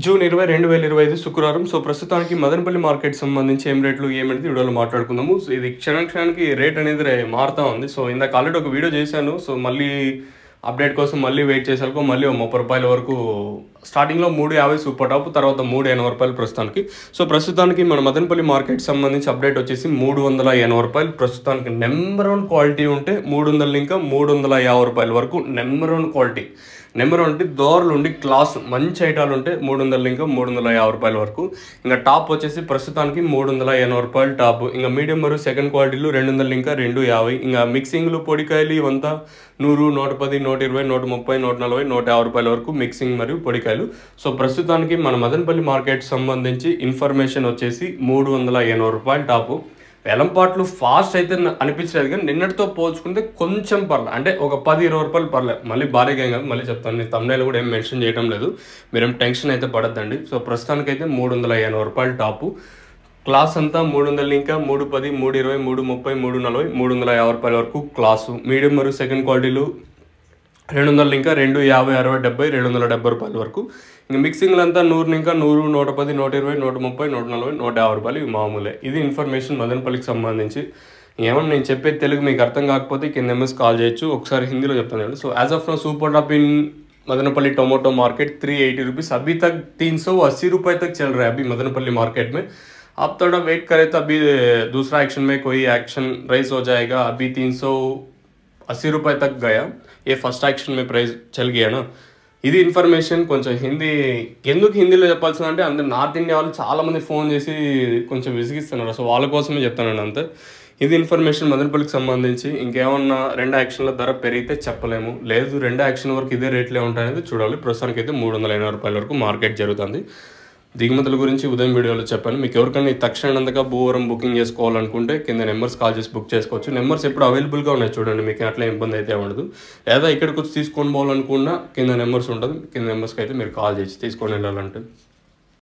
June 20, 2025 శుక్రవారం. So, ప్రస్తుతానికి Madanapalle market సంబంధించి ఏం రేట్లు ఏమనేది వీడియోలో మాట్లాడుకుందాము. సో, ఇది క్షణానికి రేట్ అనేది మారుతా ఉంది. సో, ఇందాక ఆల్రెడీ ఒక వీడియో చేశాను. సో, మళ్ళీ అప్డేట్ కోసం మళ్ళీ వెయిట్ చేసాక మళ్ళీ రూ. 30 వరకు స్టార్టింగ్లో 3.50 సూపర్ టాప్, తర్వాత 380 ప్రస్తుతానికి. సో, ప్రస్తుతానికి మన మదనపల్లి మార్కెట్ సంబంధించి అప్డేట్ వచ్చేసి 380 ప్రస్తుతానికి. నెంబర్ 1 క్వాలిటీ ఉంటే 300 ఇంకా 350 వరకు నెంబర్ 1 క్వాలిటీ. నెంబర్ 1 దోరలు ఉండి క్లాస్ మంచి ఐటాలు ఉంటే 300 ఇంకా 350 వరకు. ఇంకా టాప్ వచ్చేసి ప్రస్తుతానికి 380 టాప్. ఇంకా మీడియం మరియు సెకండ్ క్వాలిటీలు 200 ఇంకా 250. ఇంకా మిక్సింగ్లు పొడికాయలు ఇవంతా 100, 110, 120, 130, 140, 150 వరకు మిక్సింగ్ మరియు పొడికాయలు. సో, ప్రస్తుతానికి మన మదనపల్లి మార్కెట్ సంబంధించి ఇన్ఫర్మేషన్ వచ్చేసి 380 టాపు. వేలంపాట్లు ఫాస్ట్ అయితే అనిపించలేదు, కానీ నిన్నటితో పోల్చుకుంటే కొంచెం పర్లేదు, అంటే ఒక 10-20 రూపాయలు పర్లేదు. మళ్ళీ భారీగా ఏం కాదు, మళ్ళీ చెప్తాను. నేను thumbnail కూడా ఏం మెన్షన్ చేయడం లేదు, మీరేం టెన్షన్ అయితే పడద్దండి. సో, ప్రస్తుతానికైతే 380 టాపు. క్లాస్ అంతా 300 ఇంకా 310, 320, 330, 340, 350 వరకు క్లాసు. మీడియం మరియు సెకండ్ క్వాలిటీలు 200 ఇంకా 250, 60, 70, 270 వరకు. ఇంకా మిక్సింగ్లు అంతా 100 ఇంకా 100, 110, 120, 130, 140, 150 ఇవి మామూలే. ఇది ఇన్ఫర్మేషన్ మదనపల్లికి సంబంధించి. ఏమన్నా నేను చెప్పేది తెలుగు మీకు అర్థం కాకపోతే కింద ఎంఎస్ కాల్ చేయొచ్చు, ఒకసారి హిందీలో చెప్తాను. So, as of now super top in Madanapalle tomato market 380 rupees अभी तक 380 रुपये तक चल रहा है अभी मदनपल्ली मार्केट में. आप थोड़ा वेट करें तो अभी दूसरा एक्शन में कोई एक्शन राइज हो जाएगा. अभी 380 रुपये तक गया, ये फर्स्ट एक्शन में प्राइस चल गया ना. ఇది ఇన్ఫర్మేషన్. కొంచెం హిందీ ఎందుకు హిందీలో చెప్పాల్సిందంటే అందరు నార్త్ ఇండియా వాళ్ళు చాలామంది ఫోన్ చేసి కొంచెం విసిగిస్తున్నారు. సో, వాళ్ళ కోసమే చెప్తానండి అంతే. ఇది ఇన్ఫర్మేషన్ మదనపల్లికి సంబంధించి. ఇంకేమన్నా 2 యాక్షన్ల ధర పెరిగితే చెప్పలేము, లేదు 2 యాక్షన్ వరకు ఇదే రేట్లే ఉంటాయనేది చూడాలి. ప్రస్తుతానికి అయితే 380 వరకు మార్కెట్ జరుగుతుంది. దిగుమతుల గురించి ఉదయం వీడియోలో చెప్పాను. మీకు ఎవరికైనా తక్షణంగా భూవరం బుకింగ్ చేసుకోవాలనుకుంటే కింద నెంబర్స్ కాల్ చేసి బుక్ చేసుకోవచ్చు. నెంబర్స్ ఎప్పుడు అవైలబుల్గా ఉన్నాయి చూడండి, మీకు అట్లా ఇబ్బంది అయితే ఉండదు. లేదా ఇక్కడికి వచ్చి తీసుకొని పోవాలనుకున్నా కింద నెంబర్స్ ఉంటుంది, కింద నెంబర్స్కి అయితే మీరు కాల్ చేసి తీసుకొని వెళ్ళాలంటే